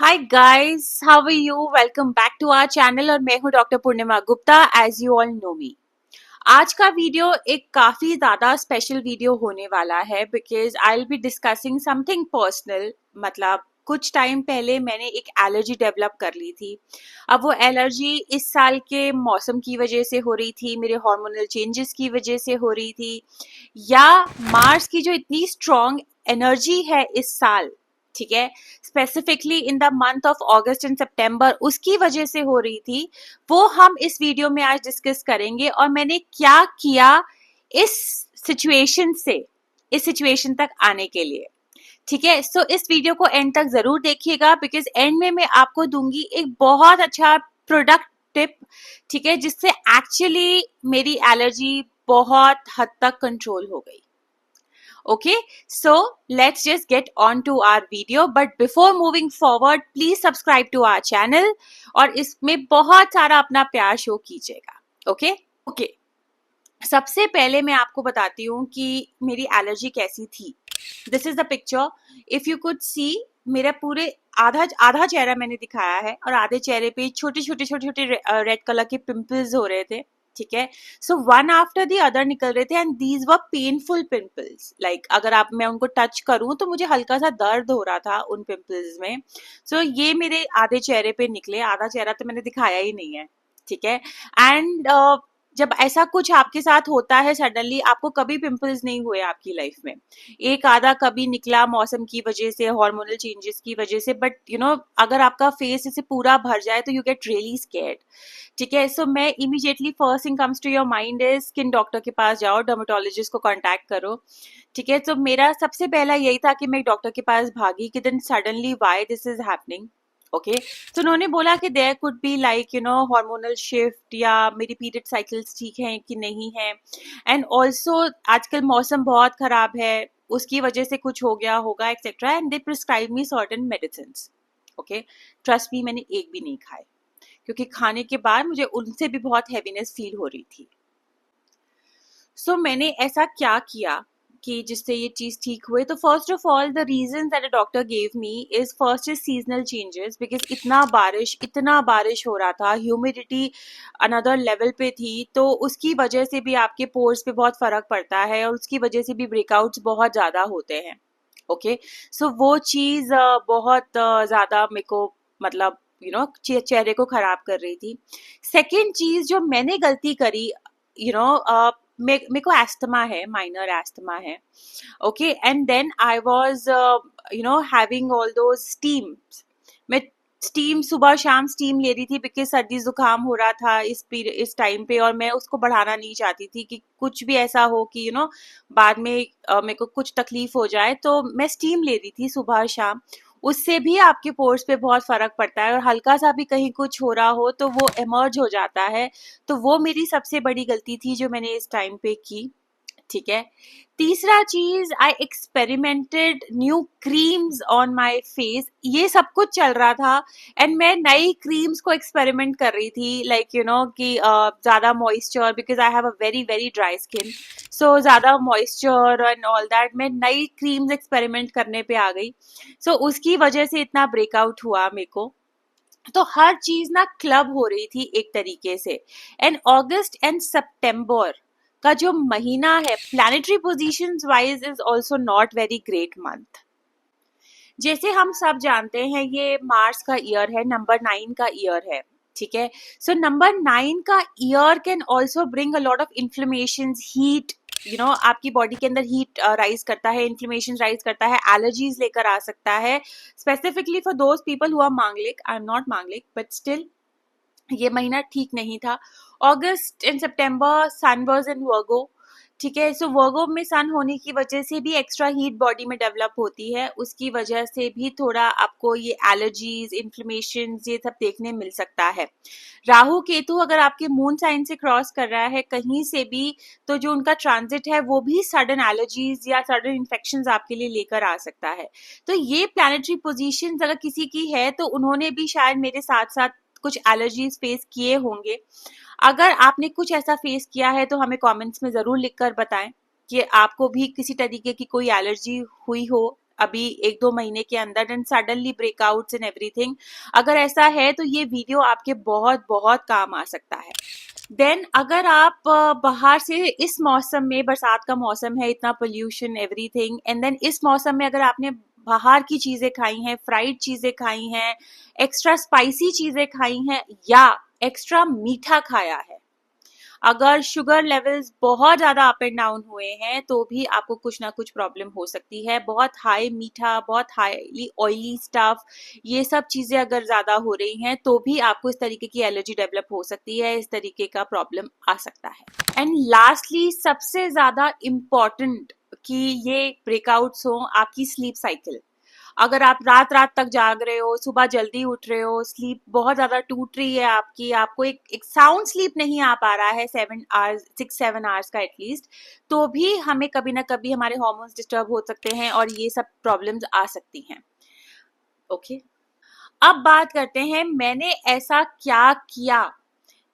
Hi guys, how are you? Welcome back to our channel और मैं हूं doctor Purnima Gupta, as you all know me. आज का video एक काफी ज्यादा स्पेशल वीडियो होने वाला है because I will be discussing something personal. मतलब कुछ टाइम पहले मैंने एक एलर्जी डेवलप कर ली थी। अब वो एलर्जी इस साल के मौसम की वजह से हो रही थी, मेरे हार्मोनल चेंजेस की वजह से हो रही थी, या मार्स की जो इतनी स्ट्रॉन्ग एनर्जी है इस साल, ठीक है, specifically in the month of August and September, उसकी वजह से हो रही थी। वो हम इस वीडियो में आज डिस्कस करेंगे और मैंने क्या किया इस सिचुएशन से इस सिचुएशन तक आने के लिए। ठीक है, सो इस वीडियो को एंड तक जरूर देखिएगा बिकॉज एंड में मैं आपको दूंगी एक बहुत अच्छा प्रोडक्ट टिप, ठीक है, जिससे एक्चुअली मेरी एलर्जी बहुत हद तक कंट्रोल हो गई। Okay, so let's just get on to our video. But before moving forward, please subscribe to our channel और इसमें बहुत सारा अपना प्यार शो कीजिएगा। ओके ओके, सबसे पहले मैं आपको बताती हूँ कि मेरी एलर्जी कैसी थी। This is the picture, if you could see. मेरा पूरे आधा आधा चेहरा मैंने दिखाया है और आधे चेहरे पे छोटे छोटे छोटे छोटे रेड कलर के पिंपल्स हो रहे थे। ठीक है, so one after the other निकल रहे थे and these were painful pimples. Like अगर आप मैं उनको टच करूं तो मुझे हल्का सा दर्द हो रहा था उन पिंपल्स में। सो ये मेरे आधे चेहरे पे निकले, आधा चेहरा तो मैंने दिखाया ही नहीं है। ठीक है, एंड जब ऐसा कुछ आपके साथ होता है सडनली, आपको कभी पिंपल्स नहीं हुए आपकी लाइफ में, एक आधा कभी निकला मौसम की वजह से, हार्मोनल चेंजेस की वजह से, बट अगर आपका फेस इसे पूरा भर जाए तो यू गेट रियली स्कैर्ड। ठीक है, सो मैं immediately first thing comes to your mind is skin doctor के पास जाओ, डर्मेटोलॉजिस्ट को कांटेक्ट करो। ठीक है, तो मेरा सबसे पहला यही था कि मैं डॉक्टर के पास भागी कि then suddenly why this is happening. Okay, तो उन्होंने बोला कि there could be like hormonal shift, या मेरी पीरियड साइकिल्स ठीक हैं कि नहीं है, एंड ऑल्सो आजकल मौसम बहुत खराब है, उसकी वजह से कुछ हो गया होगा etcetera, and they prescribe me certain medicine. Okay, trust me, मैंने एक भी नहीं खाए क्योंकि खाने के बाद मुझे उनसे भी बहुत हैवीनेस फील हो रही थी। सो मैंने ऐसा क्या किया कि जिससे ये चीज ठीक हुए। तो first of all the reason that a doctor gave me is first is seasonal changes, because इतना बारिश हो रहा था, ह्यूमिडिटी अनदर लेवल पे थी, तो उसकी वजह से भी आपके पोर्स पे बहुत फर्क पड़ता है और उसकी वजह से भी ब्रेकआउट्स बहुत ज्यादा होते हैं। ओके, सो वो चीज बहुत ज्यादा मेरे को, मतलब चेहरे को खराब कर रही थी। सेकेंड चीज जो मैंने गलती करी, मेरे को एस्थमा है, माइनर एस्थमा है। Okay, and then I was having all those steams. मैं स्टीम सुबह शाम स्टीम ले रही थी बिकॉज सर्दी जुकाम हो रहा था इस टाइम पे, और मैं उसको बढ़ाना नहीं चाहती थी कि कुछ भी ऐसा हो कि बाद में मेरे को कुछ तकलीफ हो जाए, तो मैं स्टीम ले रही थी सुबह शाम। उससे भी आपके पोर्स पे बहुत फर्क पड़ता है और हल्का सा भी कहीं कुछ हो रहा हो तो वो इमर्ज हो जाता है। तो वो मेरी सबसे बड़ी गलती थी जो मैंने इस टाइम पे की। ठीक है, तीसरा चीज, आई experimented new creams on my face. ये सब कुछ चल रहा था एंड मैं नई क्रीम्स को एक्सपेरिमेंट कर रही थी, लाइक कि ज्यादा moisture, because I have a very very dry skin, so ज्यादा मॉइस्चर एंड ऑल दैट, मैं नई क्रीम्स एक्सपेरिमेंट करने पे आ गई। सो उसकी वजह से इतना ब्रेकआउट हुआ मेरे को। तो हर चीज ना क्लब हो रही थी एक तरीके से। एंड अगस्त एंड सितंबर का जो महीना है, planetary positions wise is also not very great month. जैसे हम सब जानते हैं ये मार्स का ईयर है, नंबर 9 का ईयर है। ठीक है, सो नंबर 9 का year can also bring a lot of inflammation, heat, आपकी बॉडी के अंदर हीट राइज करता है, इन्फ्लेमेशन राइज करता है, एलर्जीज लेकर आ सकता है, specifically for those people who are manglik. I am not manglik but still ये महीना ठीक नहीं था। August and September sun was in Virgo. ठीक है, सो वर्गो में सन होने की वजह से भी एक्स्ट्रा हीट बॉडी में डेवलप होती है, उसकी वजह से भी थोड़ा आपको ये एलर्जीज, इन्फ्लेमेशन, ये सब देखने मिल सकता है। राहु केतु अगर आपके मून साइन से क्रॉस कर रहा है कहीं से भी, तो जो उनका ट्रांजिट है वो भी सडन एलर्जीज या सडन इन्फेक्शंस आपके लिए लेकर आ सकता है। तो ये प्लैनेटरी पोजीशंस अगर किसी की है तो उन्होंने भी शायद मेरे साथ साथ कुछ एलर्जीज फेस किए होंगे। अगर आपने कुछ ऐसा फेस किया है तो हमें कमेंट्स में जरूर लिखकर बताएं कि आपको भी किसी तरीके की कोई एलर्जी हुई हो अभी 1-2 महीने के अंदर and suddenly breakouts and everything, अगर ऐसा है तो ये वीडियो आपके बहुत बहुत काम आ सकता है। देन अगर आप बाहर से इस मौसम में, बरसात का मौसम है, इतना पोल्यूशन एवरीथिंग, एंड देन इस मौसम में अगर आपने बाहर की चीजें खाई हैं, फ्राइड चीजें खाई हैं, एक्स्ट्रा स्पाइसी चीजें खाई हैं या एक्स्ट्रा मीठा खाया है, अगर शुगर लेवल्स बहुत ज्यादा अप एंड डाउन हुए हैं तो भी आपको कुछ ना कुछ प्रॉब्लम हो सकती है। बहुत हाई मीठा, बहुत हाईली ऑयली स्टफ, ये सब चीजें अगर ज्यादा हो रही हैं तो भी आपको इस तरीके की एलर्जी डेवलप हो सकती है, इस तरीके का प्रॉब्लम आ सकता है। एंड लास्टली सबसे ज्यादा इम्पॉर्टेंट कि ये ब्रेकआउट्स हो, आपकी स्लीप साइकिल। अगर आप रात रात तक जाग रहे हो, सुबह जल्दी उठ रहे हो, स्लीप बहुत ज्यादा टूट रही है आपकी, आपको एक साउंड स्लीप नहीं आ पा रहा है 7 आवर्स 6-7 आवर्स का एटलीस्ट, तो भी हमें कभी ना कभी हमारे हार्मोन्स डिस्टर्ब हो सकते हैं और ये सब प्रॉब्लम्स आ सकती हैं। ओके, अब बात करते हैं मैंने ऐसा क्या किया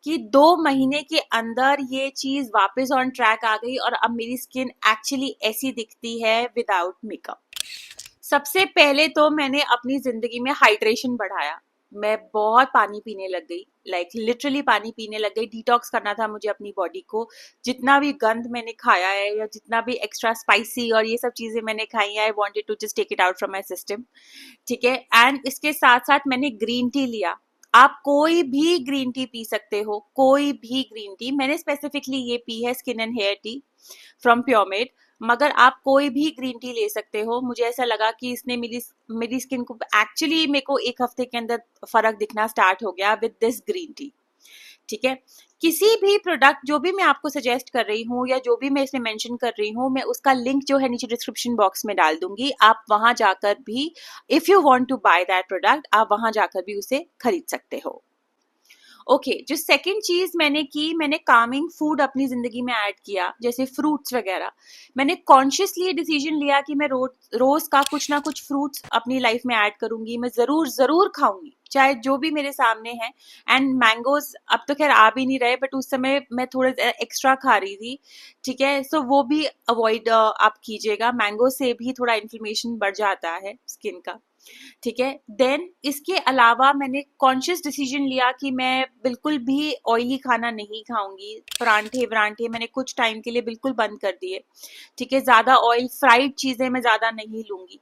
कि 2 महीने के अंदर ये चीज वापस ऑन ट्रैक आ गई और अब मेरी स्किन एक्चुअली ऐसी दिखती है विदाउट मेकअप। सबसे पहले तो मैंने अपनी जिंदगी में हाइड्रेशन बढ़ाया। मैं बहुत पानी पीने लग गई, लाइक लिटरली पानी पीने लग गई। डिटॉक्स करना था मुझे अपनी बॉडी को। जितना भी गंद मैंने खाया है या जितना भी एक्स्ट्रा स्पाइसी और ये सब चीजें मैंने खाई है, I wanted to just take it out from my system. ठीक है, एंड इसके साथ साथ मैंने ग्रीन टी लिया। आप कोई भी ग्रीन टी पी सकते हो, कोई भी ग्रीन टी। मैंने स्पेसिफिकली ये पी है skin and hair tea from Puremade, मगर आप कोई भी ग्रीन टी ले सकते हो। मुझे ऐसा लगा कि इसने मेरी स्किन को एक्चुअली, मेरे को 1 हफ्ते के अंदर फर्क दिखना स्टार्ट हो गया विद दिस ग्रीन टी। ठीक है, किसी भी प्रोडक्ट जो भी मैं आपको सजेस्ट कर रही हूँ या जो भी मैं इसमें मेंशन कर रही हूँ, मैं उसका लिंक जो है नीचे डिस्क्रिप्शन बॉक्स में डाल दूंगी। आप वहां जाकर भी, if you want to buy that product, आप वहां जाकर भी उसे खरीद सकते हो। ओके, जो सेकंड चीज मैंने की, मैंने कामिंग फूड अपनी जिंदगी में ऐड किया, जैसे फ्रूट्स वगैरह। मैंने कॉन्शियसली डिसीजन लिया कि मैं रोज का कुछ ना कुछ फ्रूट्स अपनी लाइफ में ऐड करूंगी। मैं जरूर जरूर खाऊंगी, चाहे जो भी मेरे सामने है। एंड मैंगोज अब तो खैर आ भी नहीं रहे, बट उस समय मैं थोड़े एक्स्ट्रा खा रही थी। ठीक है, सो वो भी अवॉइड आप कीजिएगा। मैंगो से भी थोड़ा इन्फ्लेमेशन बढ़ जाता है स्किन का। ठीक है, देन इसके अलावा मैंने कॉन्शियस डिसीजन लिया कि मैं बिल्कुल भी ऑयली खाना नहीं खाऊंगी। परांठे वरांठे मैंने कुछ टाइम के लिए बिल्कुल बंद कर दिए। ठीक है, ज्यादा ऑयल फ्राइड चीजें मैं ज्यादा नहीं लूंगी।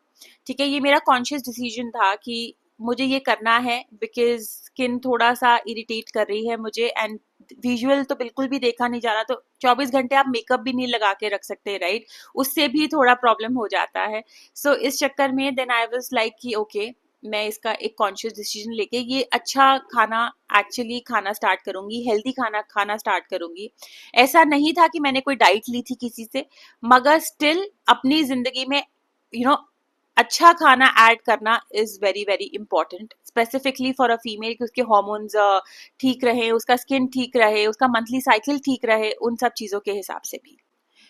ठीक है, ये मेरा कॉन्शियस डिसीजन था कि मुझे ये करना है, बिकॉज स्किन थोड़ा सा इरिटेट कर रही है मुझे। एंड विजुअल तो बिल्कुल भी देखा नहीं जा रहा, तो 24 घंटे आप मेकअप भी नहीं लगा के रख सकते, राइट? उससे भी थोड़ा प्रॉब्लम हो जाता है। सो इस चक्कर में देन आई वाज लाइक कि ओके, मैं इसका एक कॉन्शियस डिसीजन लेके ये अच्छा खाना एक्चुअली खाना स्टार्ट करूंगी, हेल्दी खाना खाना स्टार्ट करूंगी। ऐसा नहीं था कि मैंने कोई डाइट ली थी किसी से, मगर स्टिल अपनी जिंदगी में यू नो अच्छा खाना ऐड करना is very very important, specifically for a female, कि उसके हॉर्मोन्स ठीक रहे, उसका स्किन ठीक रहे, उसका मंथली साइकिल ठीक रहे, उन सब चीजों के हिसाब से भी।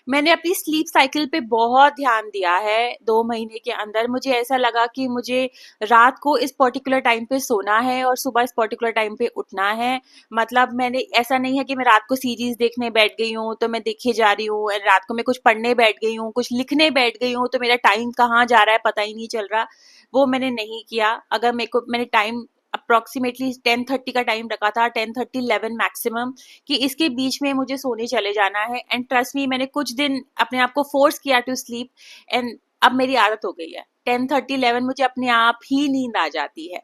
मैंने अपनी स्लीप साइकिल पे बहुत ध्यान दिया है 2 महीने के अंदर। मुझे ऐसा लगा कि मुझे रात को इस पर्टिकुलर टाइम पे सोना है और सुबह इस पर्टिकुलर टाइम पे उठना है। मतलब मैंने, ऐसा नहीं है कि मैं रात को सीरीज देखने बैठ गई हूँ तो मैं देखे जा रही हूँ, रात को मैं कुछ पढ़ने बैठ गई हूँ, कुछ लिखने बैठ गई हूँ, तो मेरा टाइम कहाँ जा रहा है पता ही नहीं चल रहा। वो मैंने नहीं किया। अगर मैंने टाइम अप्रोक्सीमेटली 10:30 का टाइम रखा था, 10:30 11 मैक्सिमम, कि इसके बीच में मुझे सोने चले जाना है। एंड ट्रस्ट मी, मैंने कुछ दिन अपने आप को फोर्स किया टू स्लीप, एंड अब मेरी आदत हो गई है। 10:30 11 मुझे अपने आप ही नींद आ जाती है।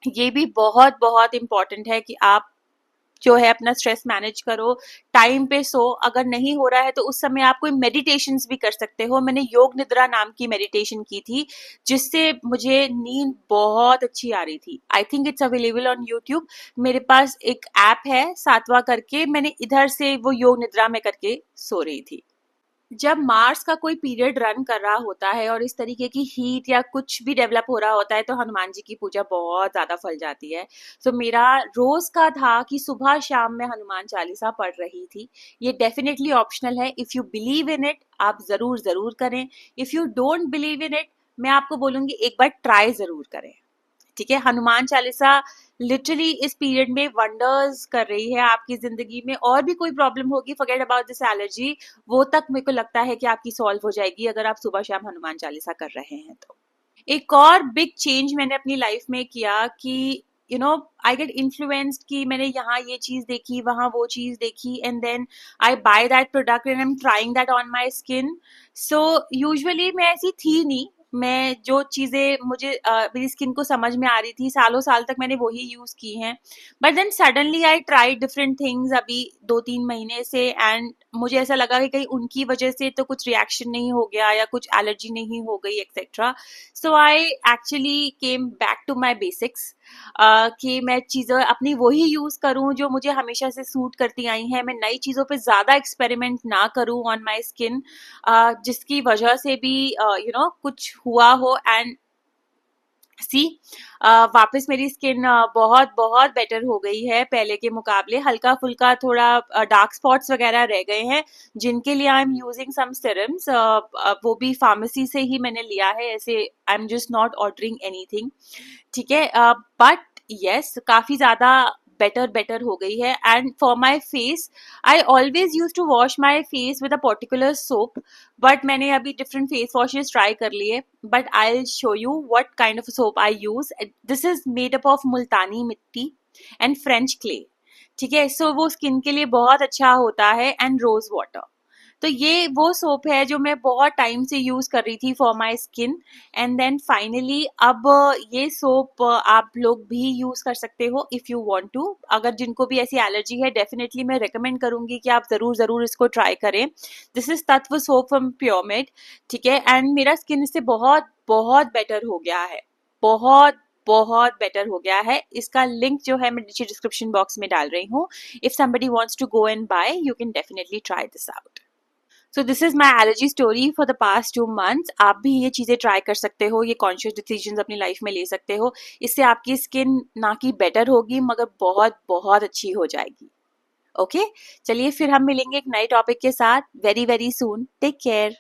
ये भी बहुत बहुत इंपॉर्टेंट है कि आप जो है अपना स्ट्रेस मैनेज करो, टाइम पे सो। अगर नहीं हो रहा है तो उस समय आप कोई मेडिटेशंस भी कर सकते हो। मैंने योग निद्रा नाम की मेडिटेशन की थी, जिससे मुझे नींद बहुत अच्छी आ रही थी। I think it's available on YouTube. मेरे पास एक ऐप है सातवा करके, मैंने इधर से वो योग निद्रा में करके सो रही थी। जब मार्स का कोई पीरियड रन कर रहा होता है और इस तरीके की हीट या कुछ भी डेवलप हो रहा होता है, तो हनुमान जी की पूजा बहुत ज्यादा फल जाती है। तो मेरा रोज का था कि सुबह शाम में हनुमान चालीसा पढ़ रही थी। ये डेफिनेटली ऑप्शनल है। If you believe in it, आप जरूर जरूर करें। If you don't believe in it, मैं आपको बोलूंगी एक बार ट्राई जरूर करें। ठीक है, हनुमान चालीसा लिटरली इस पीरियड में वंडर्स कर रही है आपकी जिंदगी में। और भी कोई प्रॉब्लम होगी, फॉरगेट अबाउट दिस एलर्जी, वो तक मेरे को लगता है कि आपकी सॉल्व हो जाएगी अगर आप सुबह शाम हनुमान चालीसा कर रहे हैं तो। एक और बिग चेंज मैंने अपनी लाइफ में किया कि आई गेट इन्फ्लुएंस्ड कि मैंने यहाँ ये चीज देखी, वहां वो चीज देखी, and then I buy that product and I am trying that on my skin. So usually मैं ऐसी थी नहीं, मैं जो चीजें मुझे मेरी स्किन को समझ में आ रही थी, सालों साल तक मैंने वही यूज की हैं। But then suddenly I try different things अभी 2-3 महीने से, एंड मुझे ऐसा लगा कि कहीं उनकी वजह से तो कुछ रिएक्शन नहीं हो गया या कुछ एलर्जी नहीं हो गई etcetera. So I actually came back to my basics, कि मैं चीज़ें अपनी वही यूज़ करूँ जो मुझे हमेशा से सूट करती आई हैं। मैं नई चीज़ों पे ज़्यादा एक्सपेरिमेंट ना करूँ ऑन माई स्किन, जिसकी वजह से भी कुछ हुआ हो। एंड सी वापस मेरी स्किन बहुत बहुत बेटर हो गई है पहले के मुकाबले। हल्का फुल्का थोड़ा डार्क स्पॉट्स वगैरह रह गए हैं, जिनके लिए I am using some serums, वो भी फार्मेसी से ही मैंने लिया है, ऐसे I am just not ordering anything, ठीक है। बट यस, काफी ज्यादा बेटर हो गई है। And for my face, I always use to wash my face with a particular soap, but मैंने अभी डिफरेंट फेस वॉशेस ट्राई कर लिए। But I will show you what kind of soap I use. This is made up of Multani mitti and French clay, ठीक है। सो वो skin के लिए बहुत अच्छा होता है, एंड रोज वाटर। तो ये वो सोप है जो मैं बहुत टाइम से यूज कर रही थी for my skin. And then finally अब ये सोप आप लोग भी यूज कर सकते हो इफ यू वांट टू। अगर जिनको भी ऐसी एलर्जी है, डेफिनेटली मैं रिकमेंड करूंगी कि आप जरूर इसको ट्राई करें। दिस इज तत्व सोप फ्रॉम प्योरमेड, ठीक है। एंड मेरा स्किन इससे बहुत बहुत बेटर हो गया है, बहुत बहुत बेटर हो गया है। इसका लिंक जो है मैं नीचे डिस्क्रिप्शन बॉक्स में डाल रही हूँ। If somebody wants to go and buy, you can definitely try this out. So this is my allergy story for the past 2 months। आप भी ये चीज़ें ट्राई कर सकते हो, ये कॉन्शियस डिसीजन अपनी लाइफ में ले सकते हो। इससे आपकी स्किन ना कि बेटर होगी, मगर बहुत बहुत अच्छी हो जाएगी। ओके, चलिए फिर हम मिलेंगे एक नए टॉपिक के साथ very very soon. Take care.